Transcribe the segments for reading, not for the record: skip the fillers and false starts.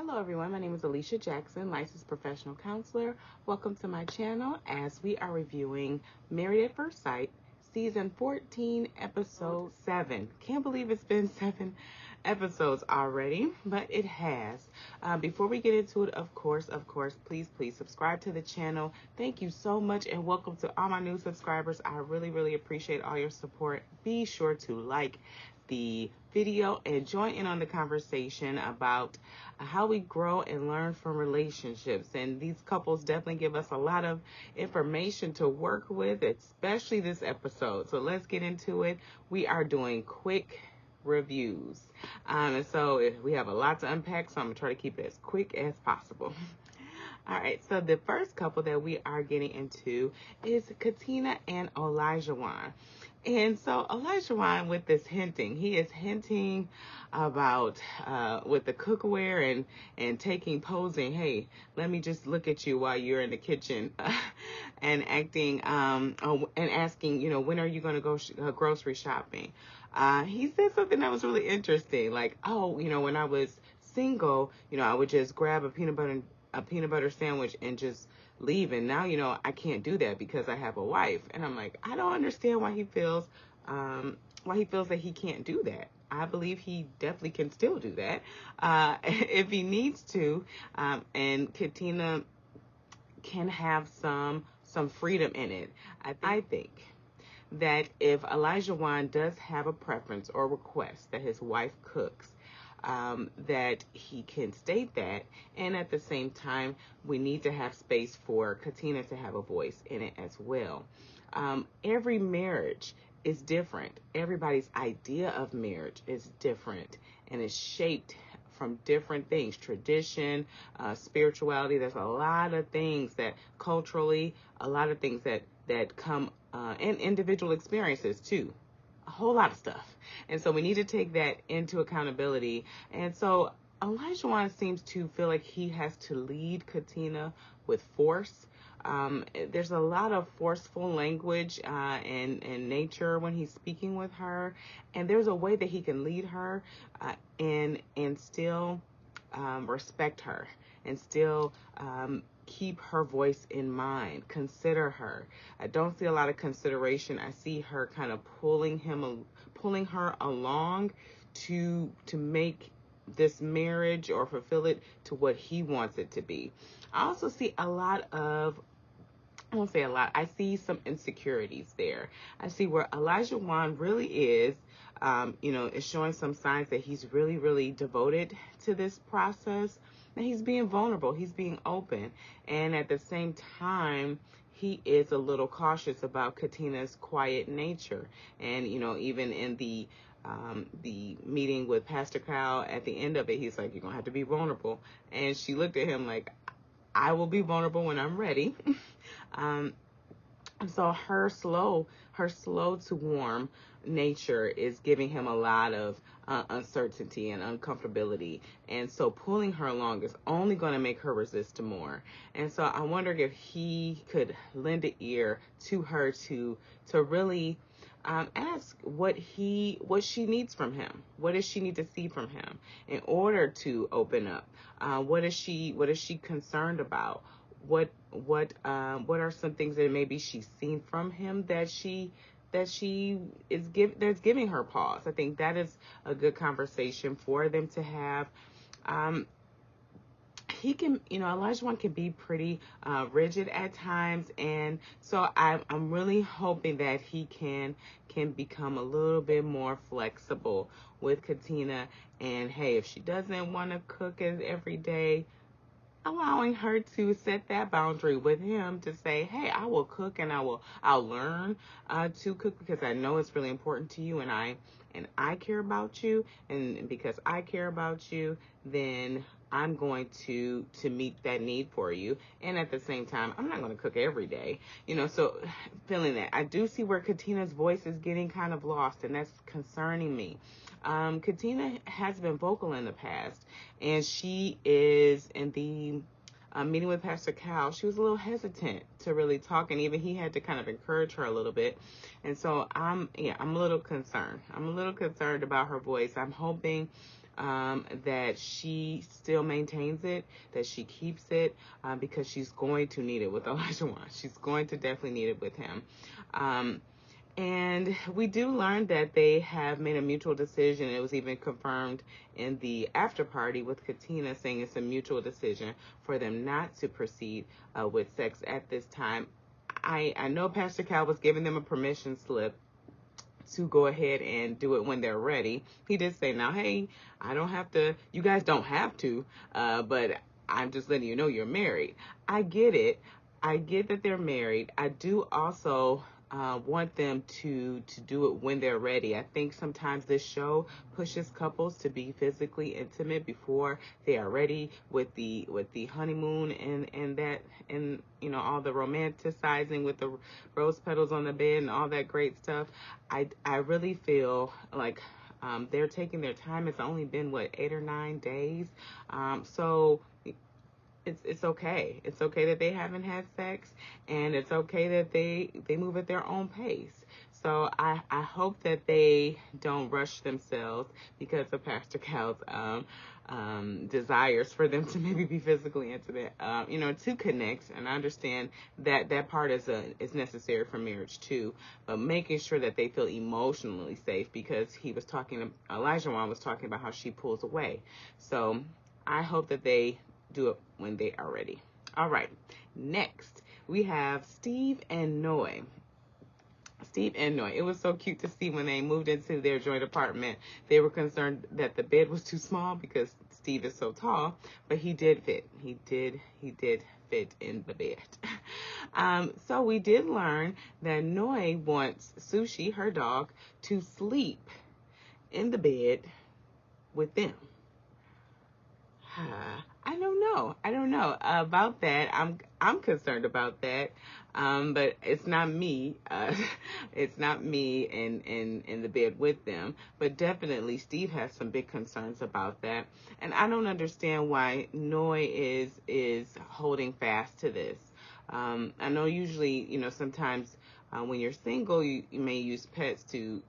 Hello everyone, my name is Alicia Jackson, licensed professional counselor. Welcome to my channel as we are reviewing Married at First Sight, season 14, episode 7. Can't believe it's been 7 episodes already, but it has. Before we get into it, of course, please subscribe to the channel. Thank you so much and welcome to all my new subscribers. I really appreciate all your support. Be sure to like the video and join in on the conversation about how we grow and learn from relationships. And these couples definitely give us a lot of information to work with, especially this episode. So let's get into it. We are doing quick reviews. And so we have a lot to unpack, so I'm going to try to keep it as quick as possible. All right, so the first couple that we are getting into is Katina and Olajuwon. And so Olajuwon with this hinting, he is hinting about with the cookware and taking posing. Hey, let me just look at you while you're in the kitchen and acting and asking, when are you going to go grocery shopping? He said something that was really interesting, like, when I was single, I would just grab a peanut butter sandwich and just leave, and now I can't do that because I have a wife. And I'm like, I don't understand why he feels that he can't do that. I believe he definitely can still do that if he needs to, and Katina can have some freedom in it. I think that if Olajuwon does have a preference or request that his wife cooks, that he can state that, and at the same time we need to have space for Katina to have a voice in it as well. Every marriage is different. Everybody's idea of marriage is different and is shaped from different things, tradition, spirituality. There's a lot of things that culturally, a lot of things that come and individual experiences too. A whole lot of stuff. And so we need to take that into accountability. And so Olajuwon seems to feel like he has to lead Katina with force. There's a lot of forceful language and nature when he's speaking with her. And there's a way that he can lead her and still respect her and still keep her voice in mind, consider her. I don't see a lot of consideration. I see her kind of pulling her along to make this marriage or fulfill it to what he wants it to be. I also see I won't say a lot. I see some insecurities there. I see where Olajuwon really is, is showing some signs that he's really devoted to this process. And he's being vulnerable. He's being open. And at the same time, he is a little cautious about Katina's quiet nature. And, even in the meeting with Pastor Kyle, at the end of it, he's like, you're going to have to be vulnerable. And she looked at him like, I will be vulnerable when I'm ready. So her slow to warm nature is giving him a lot of uncertainty and uncomfortability. And so pulling her along is only going to make her resist more. And so I wonder if he could lend an ear to her to really ask what she needs from him. What does she need to see from him in order to open up? What is she concerned about? What are some things that maybe she's seen from him that's giving her pause? I think that is a good conversation for them to have. He can, Olajuwon can be pretty rigid at times, and so I'm really hoping that he can become a little bit more flexible with Katina. And hey, if she doesn't want to cook every day, allowing her to set that boundary with him to say, hey, I will cook and I'll learn to cook because I know it's really important to you, and I care about you, and because I care about you, then I'm going to meet that need for you. And at the same time, I'm not going to cook every day, so feeling that. I do see where Katina's voice is getting kind of lost, and that's concerning me. Katina has been vocal in the past, and she is in the meeting with Pastor Cal. She was a little hesitant to really talk, and even he had to kind of encourage her a little bit. And so I'm a little concerned. I'm a little concerned about her voice. I'm hoping that she still maintains it, that she keeps it, because she's going to need it with Olajuwon. She's going to definitely need it with him. And we do learn that they have made a mutual decision. It was even confirmed in the after party with Katina saying it's a mutual decision for them not to proceed with sex at this time. I know Pastor Cal was giving them a permission slip to go ahead and do it when they're ready. He did say, now, hey, I don't have to, you guys don't have to, but I'm just letting you know you're married. I get it. I get that they're married. I do also want them to do it when they're ready. I think sometimes this show pushes couples to be physically intimate before they are ready with the honeymoon and that, and you know, all the romanticizing with the rose petals on the bed and all that great stuff. I really feel like they're taking their time. It's only been 8 or 9 days, so it's okay. It's okay that they haven't had sex, and it's okay that they move at their own pace. So I hope that they don't rush themselves because of Pastor Cal's desires for them to maybe be physically intimate, to connect. And I understand that part is necessary for marriage too, but making sure that they feel emotionally safe, because Olajuwon was talking about how she pulls away. So I hope that they do it when they are ready. All right. Next, we have Steve and Noi. Steve and Noi. It was so cute to see when they moved into their joint apartment. They were concerned that the bed was too small because Steve is so tall, but he did fit. He did fit in the bed. So we did learn that Noi wants Sushi, her dog, to sleep in the bed with them. I don't know about that. I'm concerned about that. But it's not me. It's not me in the bed with them. But definitely Steve has some big concerns about that. And I don't understand why Noi is holding fast to this. I know usually, sometimes when you're single, you may use pets to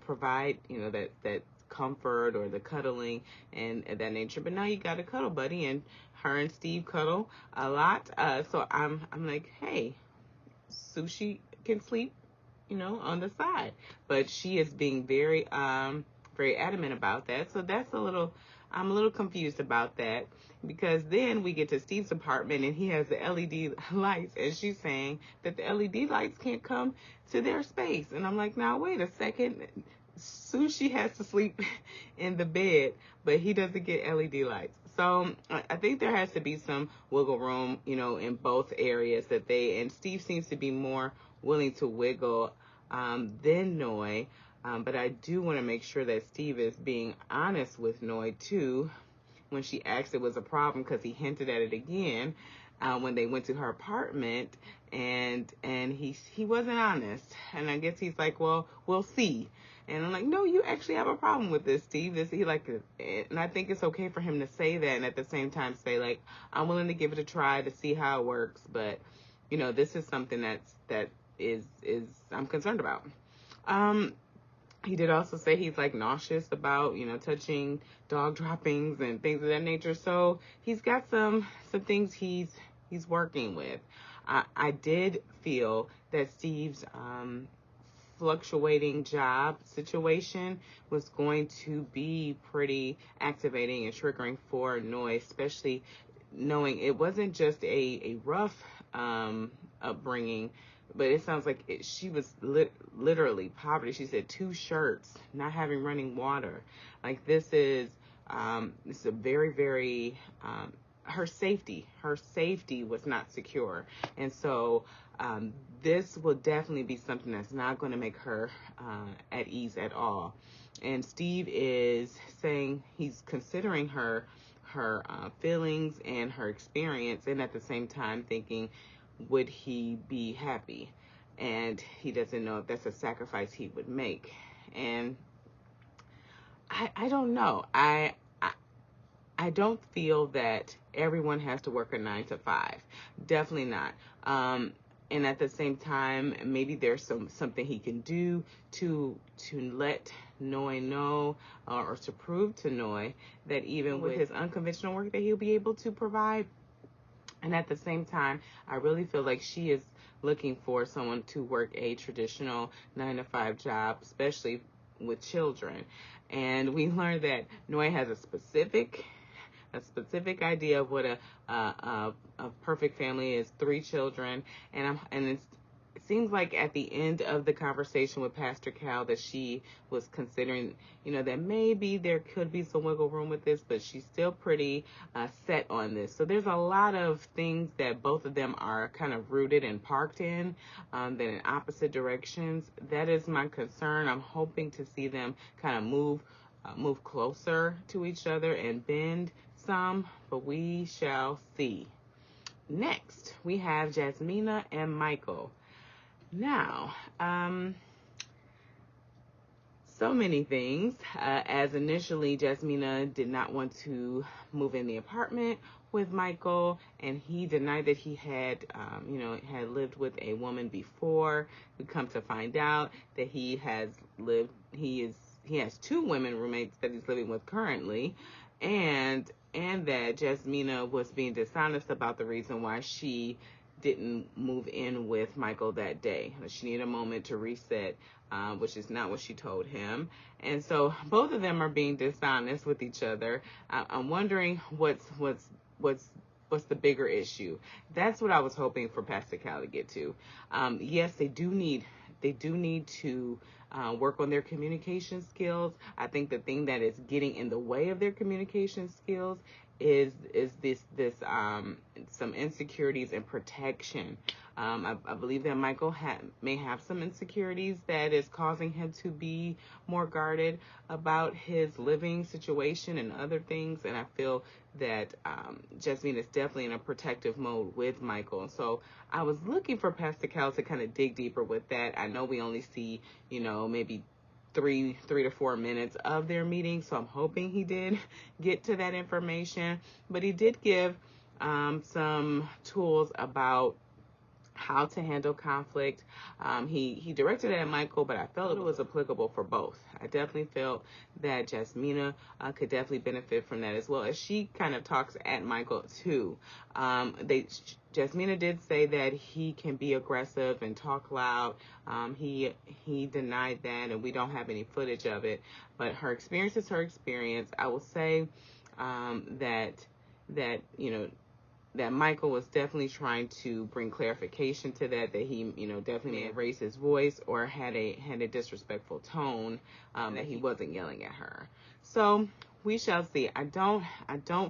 provide, that comfort or the cuddling and that nature. But now you got a cuddle buddy, and her and Steve cuddle a lot. So I'm like, hey, Sushi can sleep, on the side. But she is being very very adamant about that. So I'm a little confused about that, because then we get to Steve's apartment and he has the LED lights, and she's saying that the LED lights can't come to their space. And I'm like, now wait a second. Sushi has to sleep in the bed, but he doesn't get LED lights. So I think there has to be some wiggle room, in both areas and Steve seems to be more willing to wiggle than Noi. But I do want to make sure that Steve is being honest with Noi too when she asked it was a problem, because he hinted at it again when they went to her apartment, and he wasn't honest. And I guess he's like, well, we'll see. And I'm like, no, you actually have a problem with this, Steve. And I think it's okay for him to say that, and at the same time say, like, I'm willing to give it a try to see how it works, but this is something that is I'm concerned about. He did also say he's like nauseous about, touching dog droppings and things of that nature. So he's got some things he's working with. I did feel that Steve's fluctuating job situation was going to be pretty activating and triggering for Noi, especially knowing it wasn't just a rough upbringing, but it sounds like she was literally poverty. She said 2 shirts, not having running water. Like this is a very, very her safety was not secure, and so this will definitely be something that's not going to make her at ease at all. And Steve is saying he's considering her feelings and her experience, and at the same time thinking, would he be happy? And he doesn't know if that's a sacrifice he would make. And I don't know. I don't feel that everyone has to work a 9 to 5. Definitely not. and at the same time, maybe there's something he can do to let Noi know, or to prove to Noi that even with his unconventional work that he'll be able to provide. And at the same time, I really feel like she is looking for someone to work a traditional 9-to-5 job, especially with children. And we learned that Noi has a specific idea of what a perfect family is. 3 children, and it seems like at the end of the conversation with Pastor Cal that she was considering, that maybe there could be some wiggle room with this, but she's still pretty set on this. So there's a lot of things that both of them are kind of rooted and parked in, that in opposite directions. That is my concern. I'm hoping to see them kind of move closer to each other and bend some, but we shall see. Next, we have Jasmina and Michael. Now, so many things. As initially, Jasmina did not want to move in the apartment with Michael, and he denied that he had lived with a woman before. We come to find out that he has 2 women roommates that he's living with currently, and that Jasmina was being dishonest about the reason why she didn't move in with Michael that day. She needed a moment to reset, which is not what she told him. And so both of them are being dishonest with each other. I'm wondering what's the bigger issue. That's what I was hoping for Pastor Cal to get to. Yes, they do need to work on their communication skills. I think the thing that is getting in the way of their communication skills is some insecurities and protection. I believe that Michael may have some insecurities that is causing him to be more guarded about his living situation and other things. And I feel that Jasmine is definitely in a protective mode with Michael. And so I was looking for Pastor Cal to kind of dig deeper with that. I know we only see, maybe 3 to 4 minutes of their meeting, so I'm hoping he did get to that information. But he did give some tools about how to handle conflict. He directed it at Michael, but I felt it was applicable for both. I definitely felt that Jasmina could definitely benefit from that, as well as she kind of talks at Michael too. Jasmina did say that he can be aggressive and talk loud. He denied that, and we don't have any footage of it. But her experience is her experience. I will say that Michael was definitely trying to bring clarification to that he, definitely may have raised his voice or had a disrespectful tone, that he wasn't yelling at her. So we shall see. I don't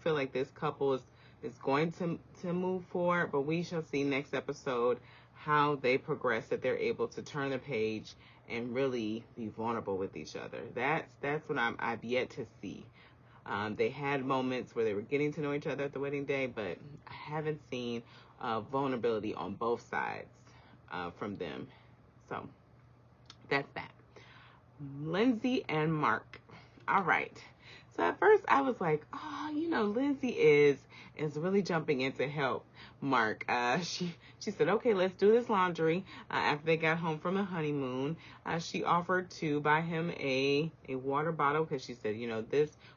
feel like this couple is going to move forward, but we shall see next episode how they progress, that they're able to turn the page and really be vulnerable with each other. That's what I've yet to see. They had moments where they were getting to know each other at the wedding day, but I haven't seen vulnerability on both sides from them. So that's that. Lindsay and Mark. All right. So at first I was like, Lindsay is really jumping in to help Mark. She said, okay, let's do this laundry. After they got home from the honeymoon, she offered to buy him a water bottle, because she said,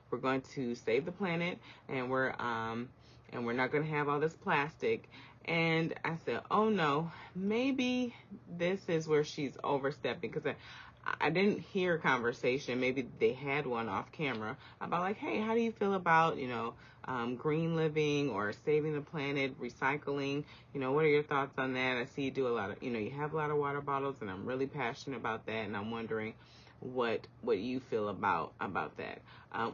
we're going to save the planet, and we're not going to have all this plastic. And I said, oh no, maybe this is where she's overstepping, because I didn't hear a conversation. Maybe they had one off camera about like, hey, how do you feel about, green living or saving the planet, recycling? What are your thoughts on that? I see you do a lot of, you have a lot of water bottles, and I'm really passionate about that. And I'm wondering what you feel about that.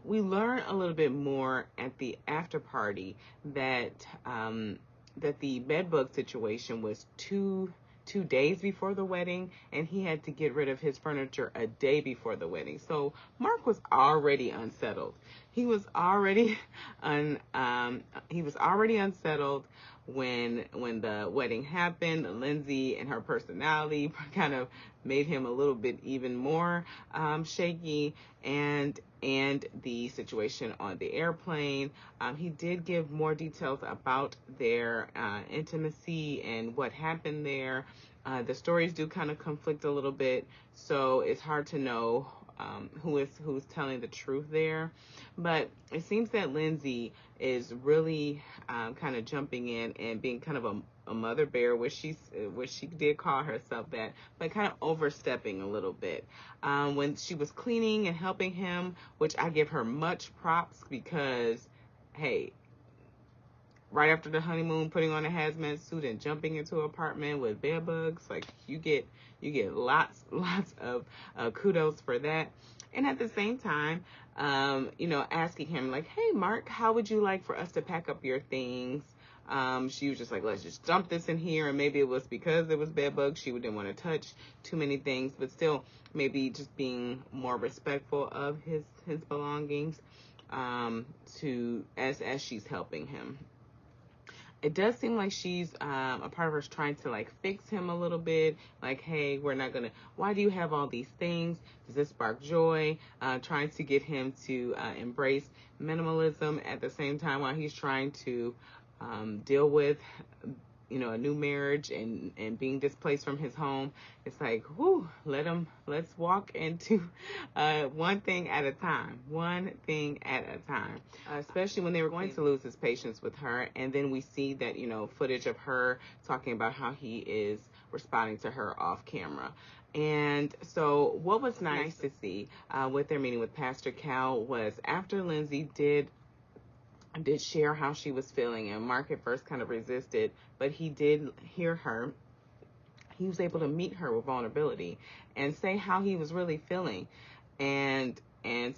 We learn a little bit more at the after party that the bedbug situation was two days before the wedding, and he had to get rid of his furniture a day before the wedding. So Mark was already unsettled. he was already unsettled when the wedding happened. Lindsay and her personality kind of made him a little bit even more shaky, and the situation on the airplane. He did give more details about their intimacy and what happened there. The stories do kind of conflict a little bit, so it's hard to know who's telling the truth there. But it seems that Lindsay is really kind of jumping in and being kind of a mother bear, which she did call herself that, but kind of overstepping a little bit. When she was cleaning and helping him, which I give her much props because, hey, right after the honeymoon, putting on a hazmat suit and jumping into an apartment with bed bugs, like you get lots of kudos for that. And at the same time, asking him like, hey, Mark, how would you like for us to pack up your things? She was just like, let's just dump this in here. And maybe it was because it was bed bugs. She didn't want to touch too many things, but still maybe just being more respectful of his belongings as she's helping him. It does seem like she's a part of her's trying to like fix him a little bit. Like, hey, why do you have all these things? Does this spark joy? Trying to get him to embrace minimalism at the same time while he's trying to deal with, a new marriage and being displaced from his home. It's like, let's walk into one thing at a time, especially when they were going to lose his patience with her. And then we see that, footage of her talking about how he is responding to her off camera. And so what was nice to see with their meeting with Pastor Cal was after Lindsay did share how she was feeling, and Mark at first kind of resisted, but he did hear her. He was able to meet her with vulnerability and say how he was really feeling. And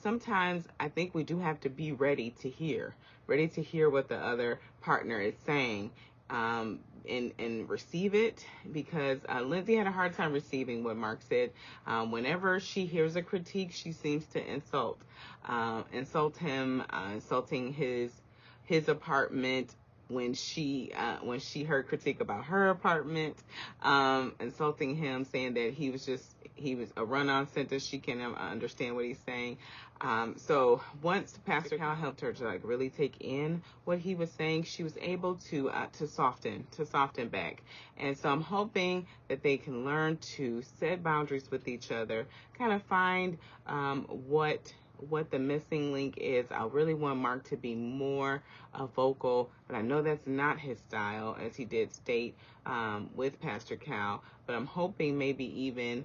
sometimes I think we do have to be ready to hear what the other partner is saying, and receive it, because Lindsay had a hard time receiving what Mark said. Whenever she hears a critique, she seems to insult him, insulting his apartment. When she heard critique about her apartment, insulting him, saying that he was a run-on sentence. She can't understand what he's saying. So once Pastor Cal helped her to like really take in what he was saying, she was able to soften back. And so I'm hoping that they can learn to set boundaries with each other, kind of find what the missing link is. I really want Mark to be more vocal, but I know that's not his style, as he did state with Pastor Cal. But I'm hoping maybe even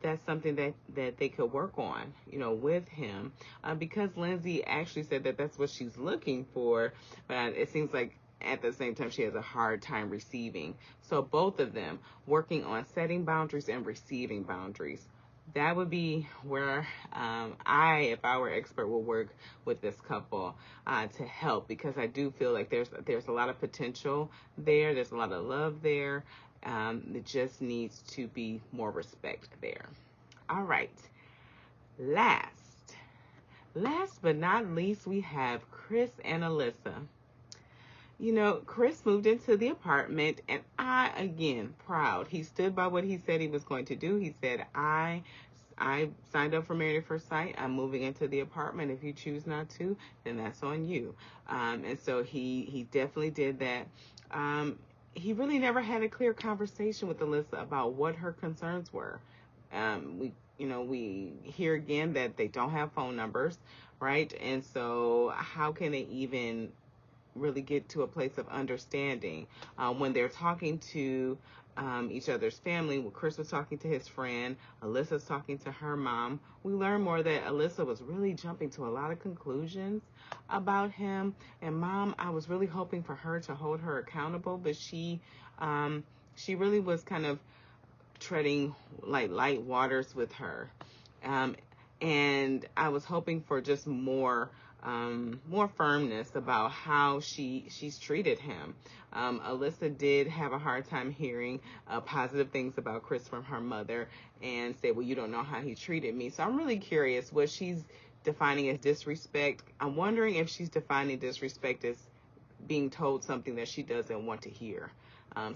that's something that they could work on, with him, because Lindsay actually said that that's what she's looking for, but it seems like at the same time she has a hard time receiving. So both of them working on setting boundaries and receiving boundaries. That would be where if I were expert, would work with this couple to help, because I do feel like there's a lot of potential there. There's a lot of love there. It just needs to be more respect there. All right. Last but not least, we have Chris and Alyssa. Chris moved into the apartment, and I, again, proud. He stood by what he said he was going to do. He said, I signed up for Married at First Sight. I'm moving into the apartment. If you choose not to, then that's on you. And so he definitely did that. He really never had a clear conversation with Alyssa about what her concerns were. We hear again that they don't have phone numbers, right? And so how can they even really get to a place of understanding when they're talking to each other's family? When Chris was talking to his friend, Alyssa's talking to her mom, we learn more that Alyssa was really jumping to a lot of conclusions about him. And Mom, I was really hoping for her to hold her accountable, but she really was kind of treading like light waters with her. And I was hoping for just more firmness about how she's treated him. Alyssa did have a hard time hearing positive things about Chris from her mother, and said, well, you don't know how he treated me. So I'm really curious what she's defining as disrespect. I'm wondering if she's defining disrespect as being told something that she doesn't want to hear.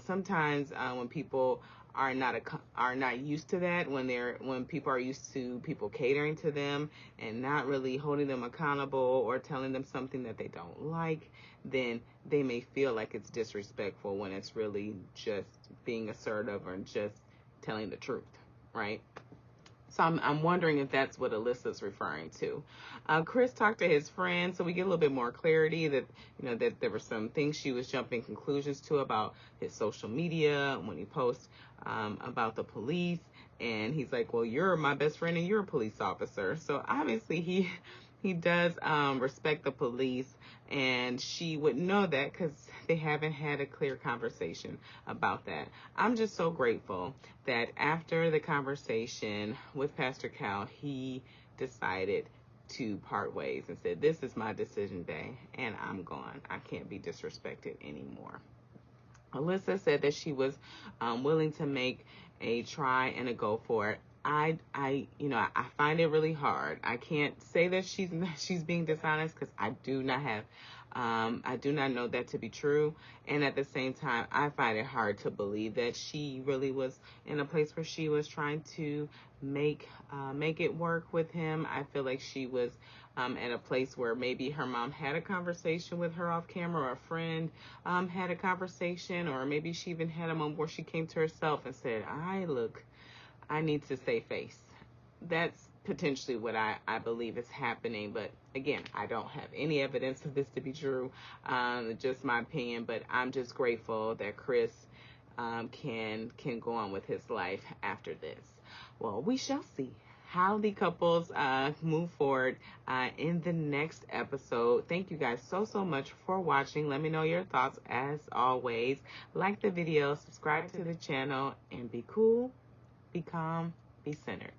Sometimes when people are not used to that, when people are used to people catering to them and not really holding them accountable or telling them something that they don't like, then they may feel like it's disrespectful when it's really just being assertive or just telling the truth, right? So I'm wondering if that's what Alyssa's referring to. Chris talked to his friend, so we get a little bit more clarity that, that there were some things she was jumping conclusions to about his social media when he posts about the police. And he's like, well, you're my best friend and you're a police officer. So obviously he does respect the police, and she would know that because they haven't had a clear conversation about that. I'm just so grateful that after the conversation with Pastor Cal, he decided to part ways and said, this is my decision day and I'm gone. I can't be disrespected anymore. Alyssa said that she was willing to make a try and a go for it. I find it really hard. I can't say that she's being dishonest because I do not know that to be true. And at the same time, I find it hard to believe that she really was in a place where she was trying to make it work with him. I feel like she was at a place where maybe her mom had a conversation with her off camera, or a friend had a conversation, or maybe she even had a moment where she came to herself and said, I need to save face. That's potentially what I believe is happening. But again, I don't have any evidence of this to be true. Just my opinion. But I'm just grateful that Chris can go on with his life after this. Well, we shall see how the couples move forward in the next episode. Thank you guys so much for watching. Let me know your thoughts as always. Like the video, subscribe to the channel, and be cool, be calm, be centered.